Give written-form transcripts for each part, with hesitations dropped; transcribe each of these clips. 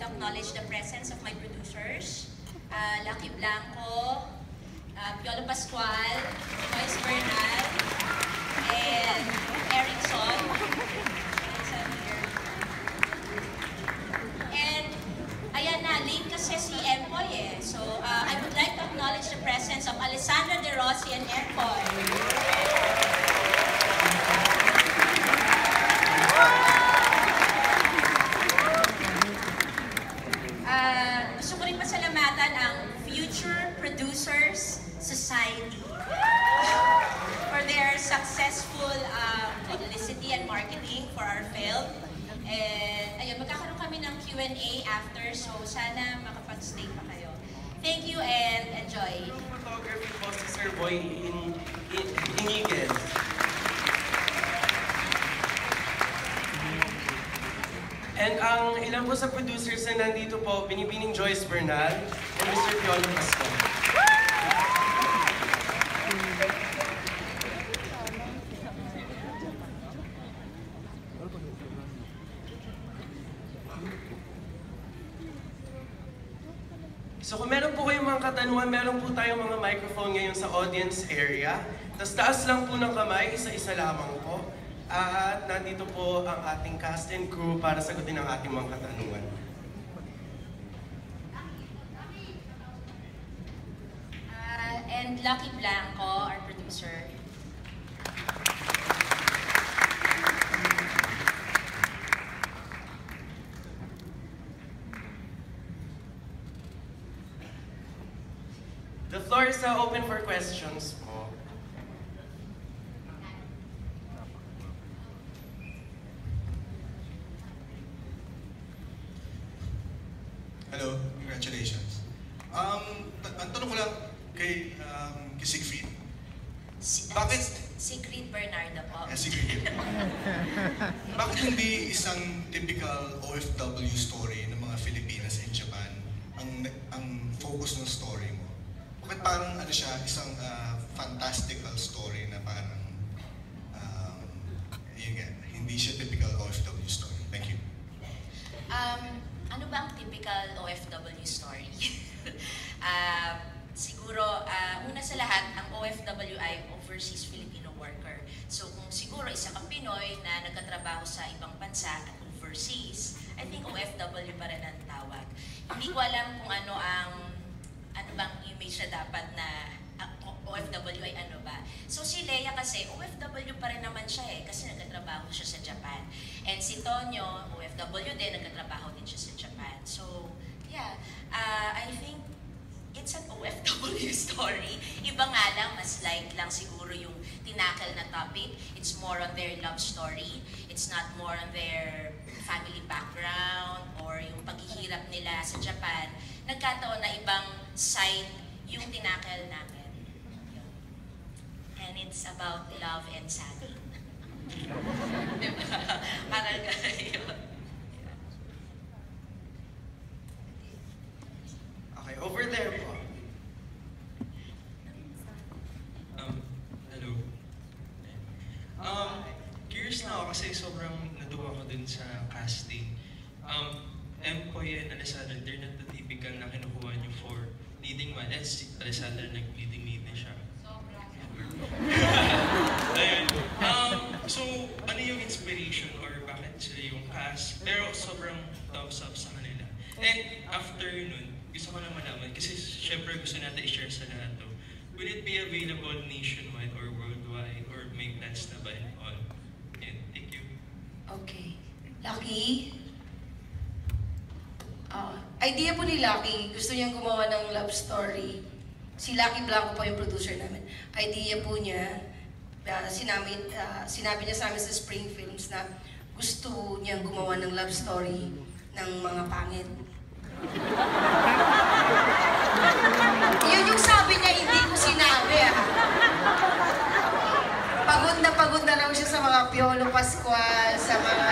to acknowledge the presence of my producers, Lucky Blanco, Piolo Pascual, Joyce Bernal, and Eric Son. And ayan na, late kasi si Empoy eh. So I would like to acknowledge the presence of Alessandra De Rossi and Empoy. Gusto ko rin pasalamatan ang Future Producers Society for their successful publicity and marketing for our film. And ayun, magkakaroon kami ng Q&A after, so sana makapag-stay pa kayo. Thank you and enjoy. Photography po si Sir Boy in Eagle. And ang ilan po sa producers na nandito po, Binibining Joyce Bernal and Mr. Piolo Pascual. So kung meron po kayong mga katanungan, meron po tayong mga microphone ngayon sa audience area. Tapos taas lang po ng kamay, isa-isa lamang po. At nandito po ang ating cast and crew para sagutin ang ating mga katanungan. And Lucky Blanco, our producer. The floor is now open for questions po. Hello, congratulations. Ang tanong ko lang kay Siegfried. Bakit? Siegfried Bernardo po. Siegfried. Bakit hindi isang typical OFW story ng mga Filipinas in Japan ang focus ng story mo? Bakit parang ano siya, isang fantastical story na parang yun nga, hindi siya typical OFW story? Thank you. Ano ba ang typical OFW story? Siguro, una sa lahat, ang OFW ay Overseas Filipino Worker. So kung siguro isa kang Pinoy na nagkatrabaho sa ibang bansa at overseas, I think OFW pa rin ang tawag. Hindi ko alam kung ano bang image na dapat na OFW ay ano ba. So si Lea kasi, OFW pa rin naman siya eh, kasi nagkatrabaho siya sa Japan. And si Tonyo, OFW din, nagkatrabaho din siya sa Japan. So, yeah, I think it's an OFW story. Iba nga lang, mas light lang siguro yung tinakal na topic. It's more on their love story. It's not more on their family background or yung paghihirap nila sa Japan. Nagkataon na ibang side yung tinakal namin. And it's about love and sadness. Parang gano'n. Okay, over there po. Hello. Curious na ako kasi sobrang natuwa ko dun sa casting. Empoy and Alessandra, they're not the typical na kinukuha niyo for leading man. And si Alessandra nag-leading siya. Ayun. So, ano yung inspiration or bakit sila yung cast? Pero sobrang thumbs up sa kanila. And after nun, gusto ko na malaman, kasi syempre gusto natin i-share sa lahat to. Will it be available nationwide or worldwide or may plans na ba and all? And thank you. Okay. Lucky? Idea po ni Lucky, gusto niyang gumawa ng love story. Si Lucky Blanco po yung producer namin. Idea po niya, sinabi niya sa amin sa Spring Films na gusto niyang gumawa ng love story ng mga pangit. Yun yung sabi niya, hindi ko sinabi Pagod na raw siya sa mga Piolo Pascual, sa mga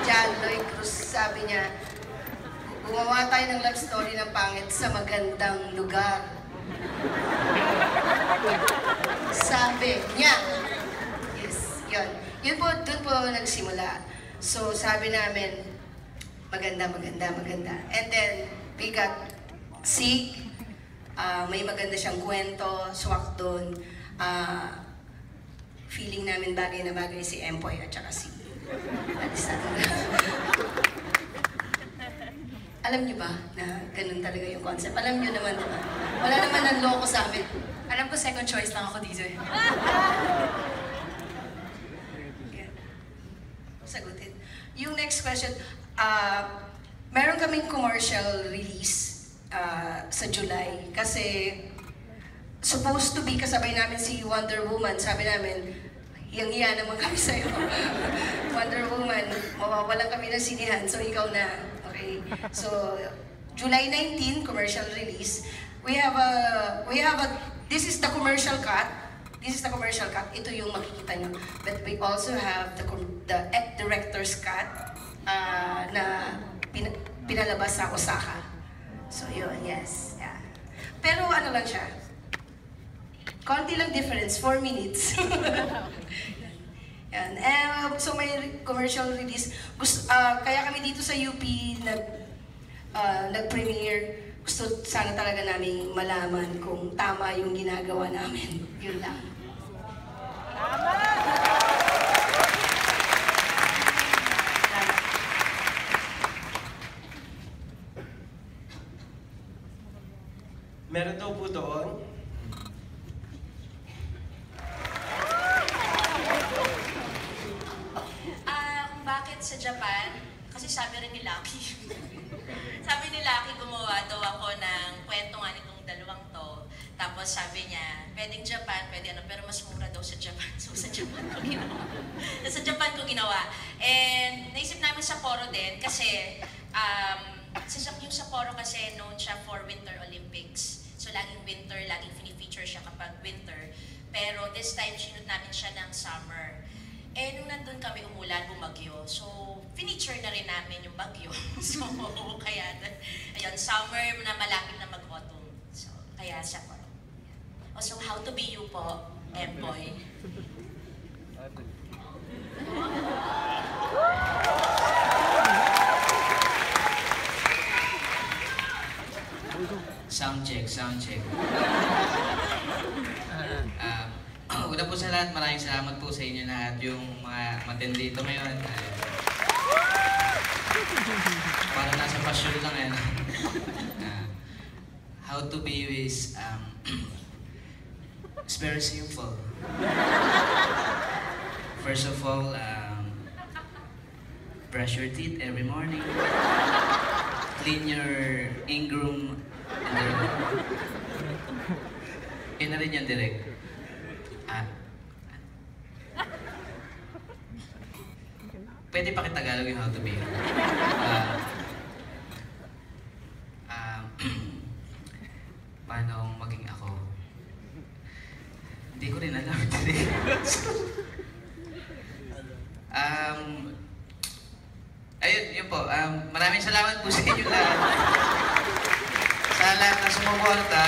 John Lloyd Cruz. Sabi niya, gumawa tayo ng love story ng pangit sa magandang lugar. Sabi niya. Yes, yun. Yun po, doon po nagsimula. So sabi namin, maganda. And then, we got Sig. May maganda siyang kwento, swak doon. Feeling namin bagay na bagay si Empoy at saka si Alisa. Alam niyo ba na ganun talaga yung concept? Alam niyo naman, diba? Wala naman ang loko sa amin. Alam ko second choice lang ako dito eh. Yeah. Sagutin. Yung next question, meron kaming commercial release sa July kasi supposed to be kasabay namin si Wonder Woman. Sabi namin, hiyang-hiya naman kami sa'yo. Wonder Woman, mawawalan kami ng sinihan, so ikaw na. Okay? So, July 19, commercial release. We have a, this is the commercial cut. This is the commercial cut. Ito yung makikita nyo. But we also have the director's cut na pinalabas sa Osaka. So yun, yes. Yeah. Pero ano lang siya, konti lang difference, 4 minutes. Yan. So may commercial release. Kaya kami dito sa UP nag-premiere. Gusto sana talaga namin malaman kung tama yung ginagawa namin. Yun lang. Meron daw po doon. Bakit sa Japan? Kasi sabi rin ni Lucky. Sabi ni Lucky, gumawa daw ako ng kwento nga nitong dalawang to. Tapos sabi niya, pwedeng Japan, pwede ano, pero mas mura daw sa Japan. So sa Japan ko ginawa. Sa Japan ko ginawa. And naisip namin Sapporo din kasi yung Sapporo kasi known siya for Winter Olympics. So laging winter, laging fini-feature siya kapag winter. Pero this time, sinunod namin siya ng summer. Eh, nung nandun kami umulan, bumagyo. So, finiture na rin namin yung bagyo. So, kaya, ayun, summer na malapit na mag-autumn. So, kaya siya po. So, how to be you po, Empoy. Sound check. Una po sa lahat, maraming salamat po sa inyo lahat, yung mga matindi dito ngayon. Parang nasa passion lang yan. How to be you is, it's very simple. First of all, brush your teeth every morning. Clean your ingroom. Yun na rin yan, direct. Pwede pa Tagalog yung how to be. Paano maging ako? Hindi ko rin alam. Ayun, yun po. Maraming salamat po sa inyo lahat. Sa lahat na sumuporta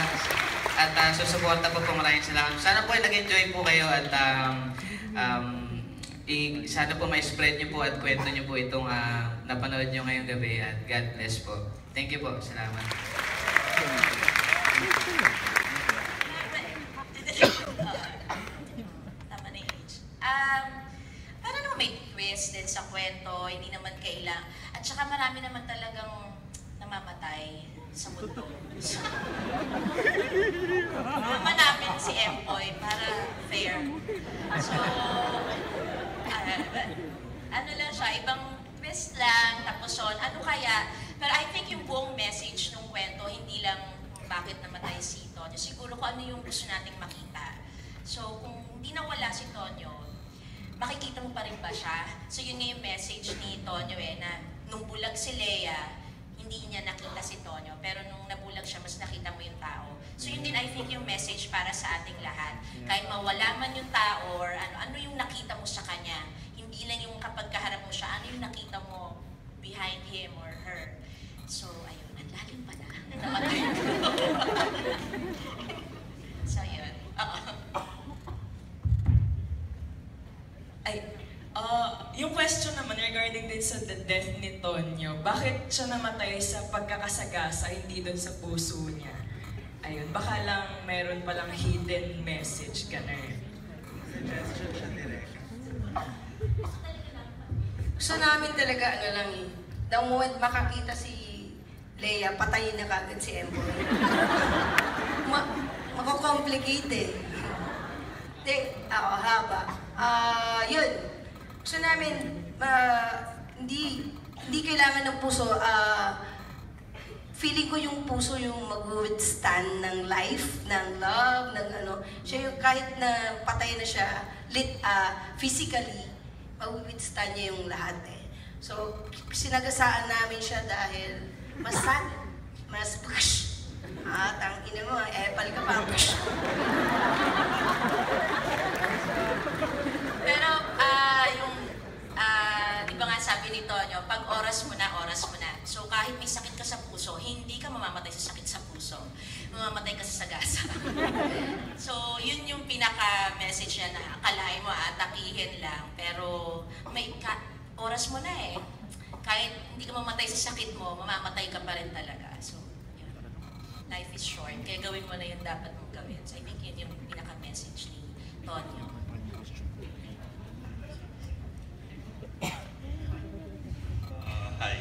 at susuporta po maraming salamat. Sana po ay nag-enjoy po kayo at sana po ma-spread nyo po at kwento nyo po itong napanood nyo ngayong gabi at God bless po. Thank you po. Salamat. Tama na yung age. Para naman may twist din sa kwento, hindi naman kailang. At saka marami naman talagang namamatay sa mundo. So, naman namin si Empoy para fair. So, ano lang siya, ibang twist lang, tapos on, ano kaya, pero I think yung buong message ng kwento, hindi lang bakit namatay si Tonyo, siguro kung ano yung gusto nating makita. So, kung hindi nawala si Tonyo, makikita mo pa rin ba siya? So, yun nga yung message ni Tonyo na nung bulag si Lea, hindi niya nakita si Tonyo, pero nung nabulag siya, mas nakita mo yung tao. So, yun din I think yung message para sa ating lahat. Kahit mawala man yung tao or ano yung nakita mo sa kanya, hindi lang yung kapag kaharap mo siya, ano yung nakita mo behind him or her. So, ayun, ang lalim pala. Namatay ko. So, yun. Yung question naman regarding regarding din sa the death ni Tonyo, bakit siya namatay sa pagkakasagasa, hindi doon sa puso niya? Ayun, baka lang meron palang hidden message, ganun. Suggestion siya direct. Gusto namin talaga, ano lang eh, the moment makakita si Leia, patayin na kagad si Empoy. Mako-complicate eh. Haba. Yun. Gusto namin, hindi kailangan ng puso. Feeling ko yung puso yung mag-withstand ng life, ng love, ng ano. Siya yung kahit na patay na siya, physically, mag-withstand niya yung lahat eh. So, sinagasaan namin siya dahil mas sad, mas push. Ang ina mo, epal ka pa, push. Pero, di ba nga sabi ni Tonyo, pag oras mo na, oras mo na. So kahit may sakit ka sa puso, hindi ka mamamatay sa sakit sa puso. Mamamatay ka sa sagasa. So yun yung pinaka-message niya na akalain mo atakihin lang. Pero may oras mo na eh. Kahit hindi ka mamatay sa sakit mo, mamamatay ka pa rin talaga. So yun. Life is short, kaya gawin mo na yung dapat mong gawin. So I think yun yung pinaka-message ni Tonyo. Hi.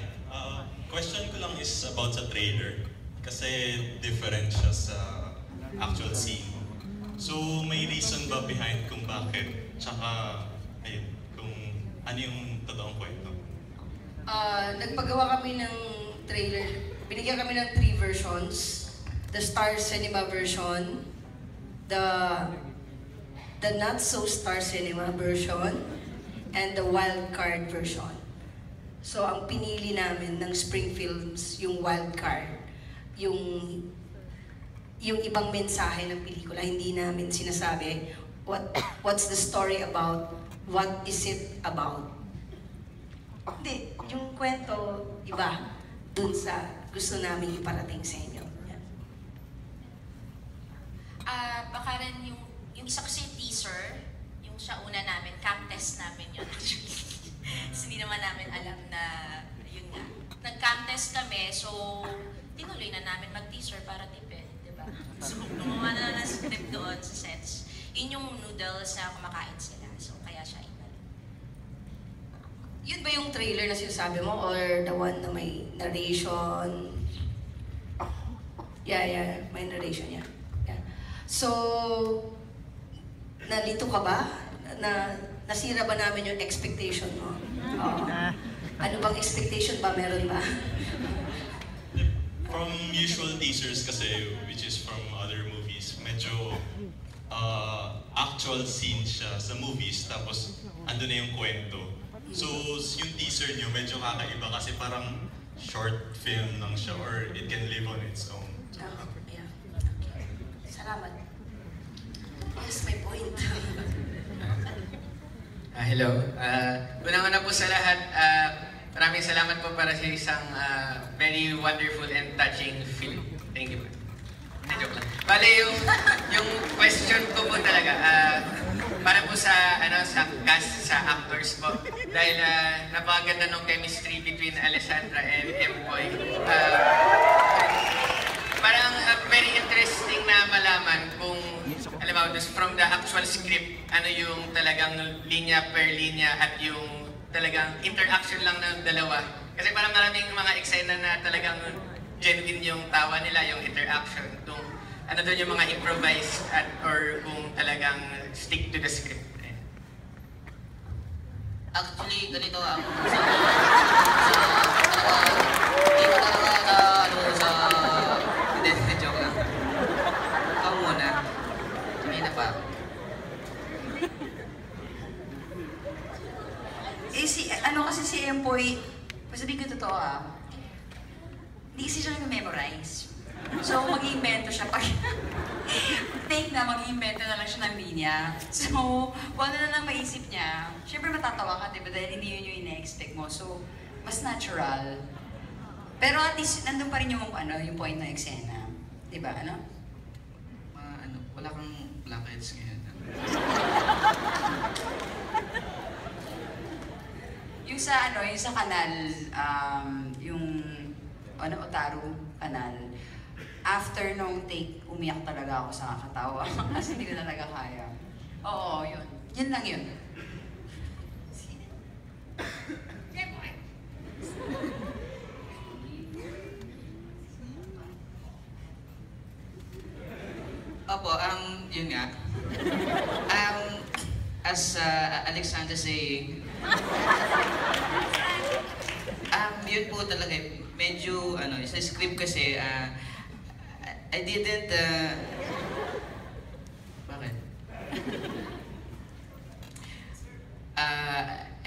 Question ko lang is about sa trailer. Kasi different siya sa actual scene. So, may reason ba behind kung bakit? Tsaka, ayun, kung ano yung totoong kwento? Nagpagawa kami ng trailer. Binigyan kami ng 3 versions. The Star Cinema version, the Not So Star Cinema version, and the Wild Card version. So, ang pinili namin ng Spring Films, yung wild card, yung ibang mensahe ng pelikula. Hindi namin sinasabi, what's the story about, what is it about. Hindi, yung kwento, iba, dun sa gusto namin iparating sa inyo. Baka rin yung isa kasi teaser, yung sa una namin, camp test namin yun actually. Kasi hindi naman namin alam na, yun nga. Nag-camp test kami, so tinuloy na namin mag-teaser para tipid, di ba? So gumawa na ng script doon sa sets. Yun yung noodles na kumakain sila, so kaya siya inalik. Yun ba yung trailer na sinasabi mo or the one na may narration? Yeah, may narration, yeah. So, nalito ka ba? Nasira ba namin yung expectation mo? Ano bang expectation ba? Meron ba? From usual teasers kasi, which is from other movies, medyo actual scene siya sa movies, tapos ando na yung kwento. So, yung teaser nyo medyo kakaiba kasi parang short film lang siya or it can live on its own. Yeah. Okay. Salamat. Yes, my point. Hello. Unang-una po sa lahat, maraming salamat po para sa isang very wonderful and touching film. Thank you po. Joke lang. Bale, yung question ko po talaga, para po sa cast, sa actors po. Dahil napakaganda ng chemistry between Alessandra and Empoy. Parang very interesting na malaman kung, alam mo, from the actual script, ano yung talagang linya per linya at yung talagang interaction lang ng dalawa. Kasi parang maraming mga eksena na talagang genuine yung tawa nila, yung interaction. Kung ano doon yung mga improvise at or kung talagang stick to the script. Actually, ganito ako. Hindi ko talaga hindi, joke lang. Ikaw muna. Sabihin na pa ako. Kasi si Empoy, masabihin ko totoo hindi kasi siya nag-memorize. So, mag-iimbento siya pag take na, mag-iimbento na lang siya ng linya. So, kung ano na lang maisip niya, syempre matatawa ka, diba? Dahil hindi yun yung ina-expect mo. So, mas natural. Pero at least, nandun pa rin yung point ng eksena. Diba, Wala kang blackheads ngayon. Yung sa ano, yung sa kanal, yung ano, Otaru kanal, after nung take, umiyak talaga ako sa kakatawa. Kasi hindi ko talaga kaya. Oo, yun. Yun lang yun. Opo, yun nga. As Alexander saying, yun po talaga, medyo, sa script kasi, I didn't, bakit?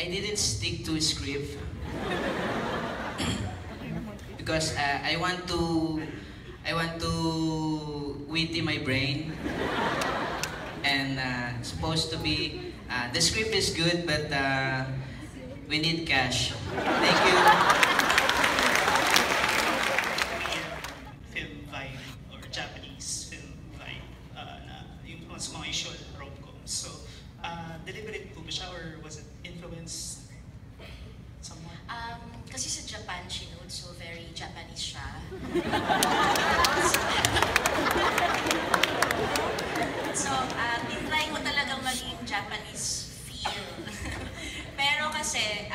I didn't stick to script because I want to witty my brain, and supposed to be the script is good, but we need cash. Thank you. Film vibe or Japanese film vibe na yung mga usual rom-coms. So, deliberate po ba siya or was it influenced somewhat? Kasi sa Japan, Shinood, so very Japanese siya. So, tinry ko talagang maging Japanese feel. Pero kasi,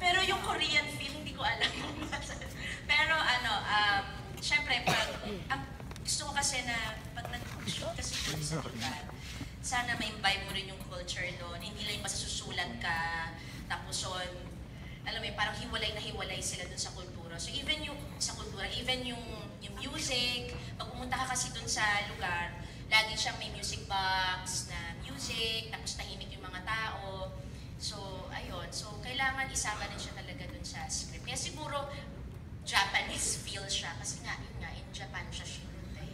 pero yung Korean feel, hindi ko alam. Pero syempre, gusto ko kasi na pag nag-shoot kasi doon sa lugar, sana may imbibe mo rin yung culture doon. Hindi lang yung basta susulat ka, tapos alam mo, parang hiwalay na hiwalay sila dun sa kultura. So even yung sa kultura, even yung music, pag pumunta ka kasi dun sa lugar, lagi siyang may music box na music, tapos tahimik yung mga tao. So, ayun. So, kailangan isama din siya talaga dun sa script. Kaya siguro, Japanese feel siya. Kasi nga, yun nga, in Japan siya shoot eh.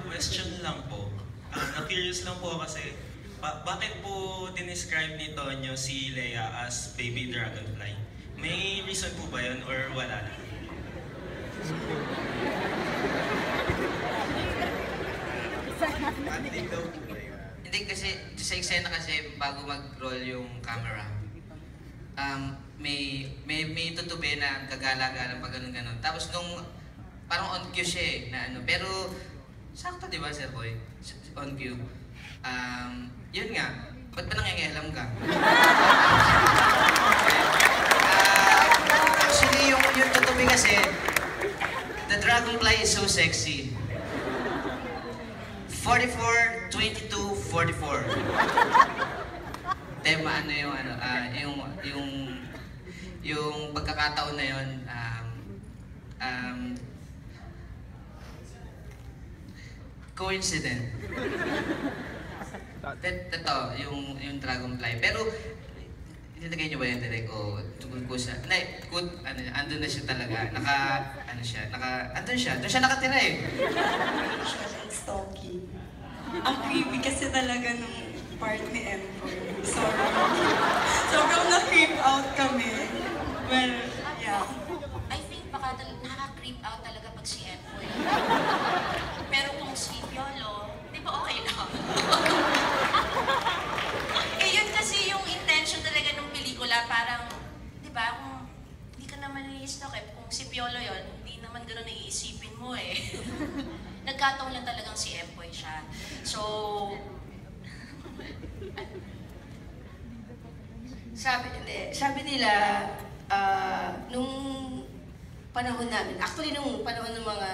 Question lang po. Na-curious lang po kasi, bakit po dinescribe ni Tonyo si Leia as baby dragonfly? May reason po ba yun or wala lang? Hindi kasi, sa eksena kasi, bago mag-roll yung camera, may tutubi na gagala-gala pag ganun-ganun. Tapos nung, parang on cue siya eh, na ano. Pero, sakto di ba, Sir Boy? On cue. Yun nga, ba't ba nangyayalam ka? Actually, yung tutubi kasi, the dragonfly is so sexy. 44, 22, 44. Tema yung pagkakataon na yun, coincident. Ito, yung dragonfly. Pero, itinagay niyo ba yun, Direk? O, tungkol po siya. Andun na siya talaga. Andun siya. Doon siya nakatira eh. Stalking. Ang creepy kasi talaga nung part ni Empoy. Sorry. Sobrang na-creep out kami. Well, yeah. I think baka nakaka-creep out talaga pag si Empoy. Pero kung si Piolo, di ba okay lang? Eh yun kasi yung intention talaga ng pelikula, parang, di ba, kung hindi ka naman i-stalk eh, kung si Piolo yun, hindi naman gano'n naiisipin mo eh. Nagkataon lang talagang si Empoy siya. So, sabi nila, nung panahon namin, actually nung panahon ng mga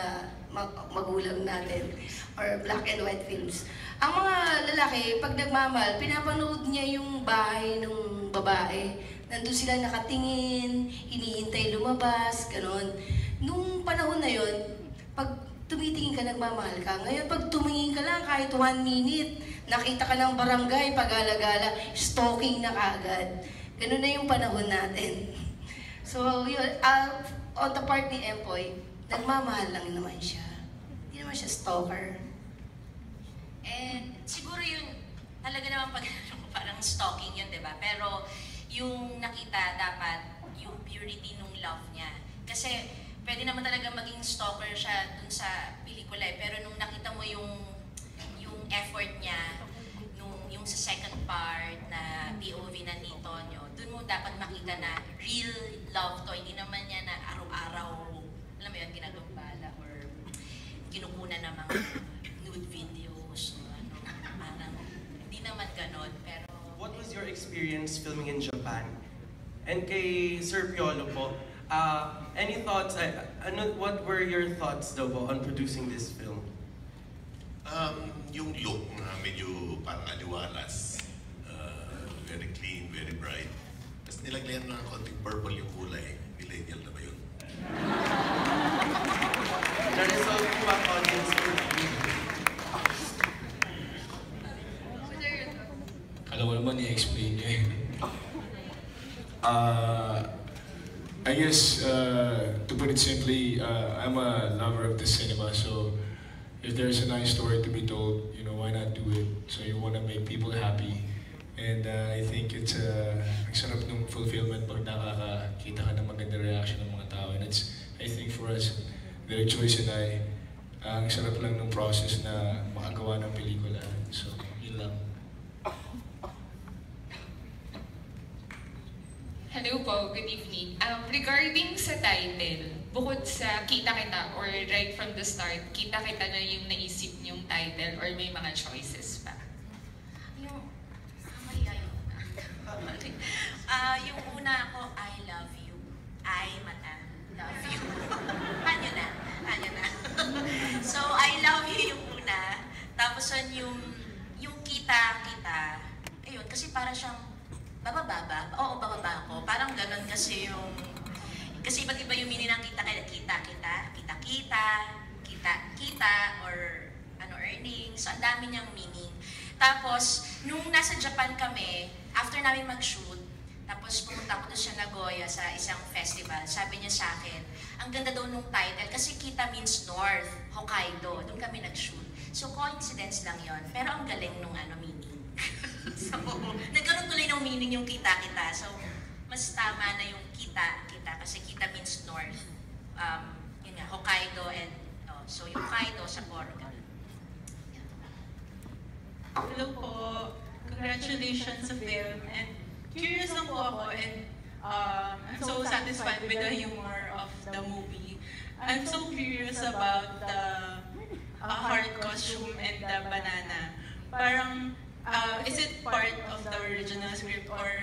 magulang natin, or black and white films, ang mga lalaki, pag nagmamahal, pinapanood niya yung bahay ng babae. Nandun sila nakatingin, iniintay lumabas, ganon. Nung panahon na yon, pag tumitingin ka, nagmamahal ka. Ngayon, pag tumingin ka lang kahit 1 minute, nakita ka ng barangay, pag-alagala, stalking na kagad. Ganun na yung panahon natin. So, yun, on the part ni Empoy, nagmamahal lang naman siya. Hindi naman siya stalker. and siguro yun, talaga naman pag parang stalking yun, di ba? Pero yung nakita dapat, yung purity nung love niya. Kasi, pwede naman talaga maging stalker siya dun sa pelikula eh. Pero nung nakita mo yung effort niya, yung sa second part na POV na ni Tonyo, dun mo dapat makita na real love to, hindi naman niya na araw-araw, alam mo yun, ginagambala or kinukunan ng mga nude videos, parang hindi naman ganon, pero... What was your experience filming in Japan? And kay Sir Piolo po, any thoughts, what were your thoughts daw po on producing this film? Yung look na medyo parang aliwalas, very clean, very bright. Tapos nilagyan ng konting purple yung kulay. Millennial na ba yun? Na-resolve po ang audience Kala ko naman i-explain niya eh. I guess, to put it simply, I'm a lover of the cinema, so if there's a nice story to be told, you know, why not do it? So you want to make people happy. And I think it's ang sarap ng fulfillment pag nakakakita ka ng maganda reaction ng mga tao. And it's, I think for us, Direk Joyce and I, ang sarap lang ng process na makagawa ng pelikula. So, yun lang. Hello po, good evening. Regarding sa title, bukod sa kita-kita or right from the start, kita-kita na yung naisip niyong title or may mga choices pa? Yung una ako, I love you. I mata, love you. Anyo na. So, I love you yung una. Tapos yung kita-kita, ayun, kasi para siyang bababa ako. Parang ganun kasi yung... Kasi iba't iba yung meaning ng kita, or earnings. So, ang dami niyang meaning. Tapos, nung nasa Japan kami, after namin mag-shoot, tapos pumunta ako doon sa Nagoya sa isang festival, sabi niya sa akin, ang ganda daw nung title, kasi kita means north, Hokkaido. Doon kami nag-shoot. So, coincidence lang yon, pero ang galing nung meaning. So, nagkaroon tuloy ng meaning yung kita-kita. So, mas tama na yung kita kasi kita means north. Yun nga, Hokkaido and, so yung Hokkaido sa Sapporo. Hello po. Congratulations sa film. And curious lang po ako and I'm so satisfied with the humor of the movie. I'm so curious about the heart costume and the banana. Parang, is it part of the original script or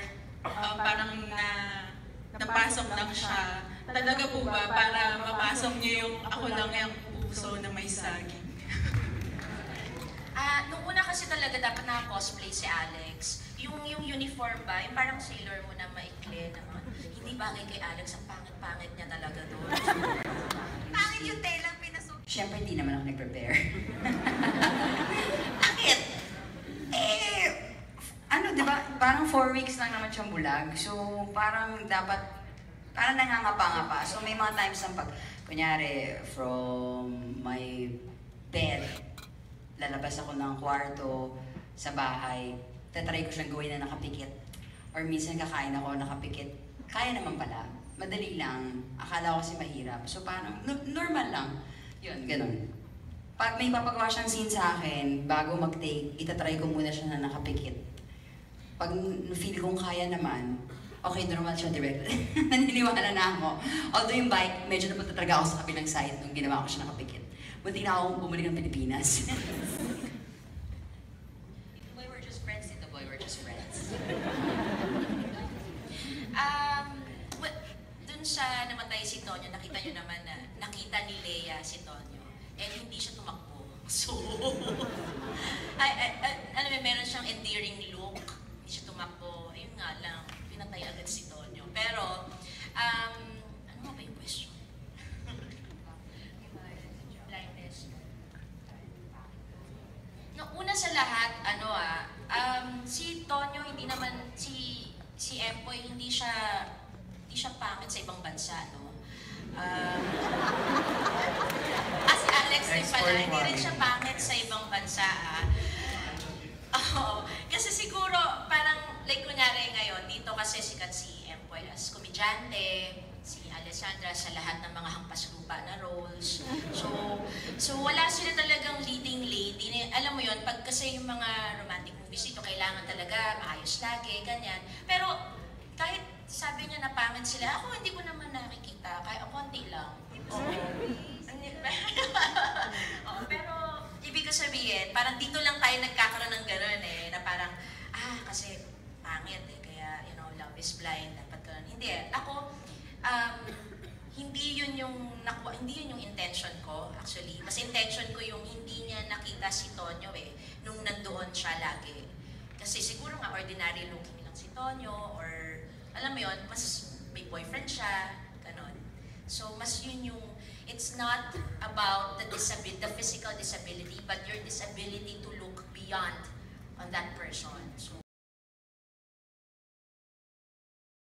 parang napasok lang siya? Talaga po ba para mapasok niyo yung ako lang yung puso na may saging? Nung una kasi talaga dapat naka-cosplay si Alex. Yung uniform ba, yung parang sailor mo na maikli naman. Hindi bagay kay Alex, ang pangit-pangit niya talaga doon. Pangit yung telang pinasok. Siyempre, hindi naman ako nag-prepare. Bakit? Diba, parang 4 weeks lang naman siyang bulag. So, parang dapat, parang nangangapa-ngapa. So, may mga times na pag, kunyari, from my bed, lalabas ako ng kwarto sa bahay, tatry ko siyang gawin na nakapikit. Or minsan kakain ako nakapikit. Kaya naman pala. Madali lang. Akala ko kasi mahirap. So, parang normal lang. Yun, ganun. Pag may papagawa siyang scene sa akin, bago mag-take, itatry ko muna siya na nakapikit. Pag feel kong kaya naman, okay, normal siya direct. Naniniwala na ako. Although yung bike, medyo napunta talaga ako sa kabilang side nung ginawa ko siya nakapikit. Buti na akong bumalik ng Pilipinas. Boy, we're just friends. Dun sa namatay si Tonyo, nakita nyo naman na nakita ni Lea si Tonyo. And hindi siya tumakbo. So, meron siyang endearing look. Hindi siya tumakbo. Ayun nga lang, pinatay agad si Tonyo. Pero, ano ba yung question? Blindness. No, una sa lahat, si Tonyo, hindi naman, si Empoy, hindi siya pangit sa ibang bansa, no? Si Alex din pala, hindi rin siya pangit sa ibang bansa, kasi siguro, parang, like kunyari ngayon, dito kasi sikat si Empoy as komedyante, si Alessandra sa lahat ng mga hampas lupa na roles. So wala sila talagang leading lady. Alam mo yon, pag kasi yung mga romantic movies ito, kailangan talaga maayos lagi, ganyan. Pero kahit sabi niya na pangit sila, ako hindi ko naman nakikita, kaya konti lang. Pero ibig ko sabihin, parang dito lang tayo nagkakaroon ng gano'n na parang, kasi pangit kaya, love is blind, dapat gano'n. Hindi ako, hindi yun yung intention ko, actually. Mas intention ko yung hindi niya nakita si Tonyo nung nandoon siya lagi. Kasi siguro nga ordinary looking lang si Tonyo, or alam mo yun, mas may boyfriend siya, gano'n. So mas yun yung, it's not about the physical disability, but your disability to look beyond on that person. So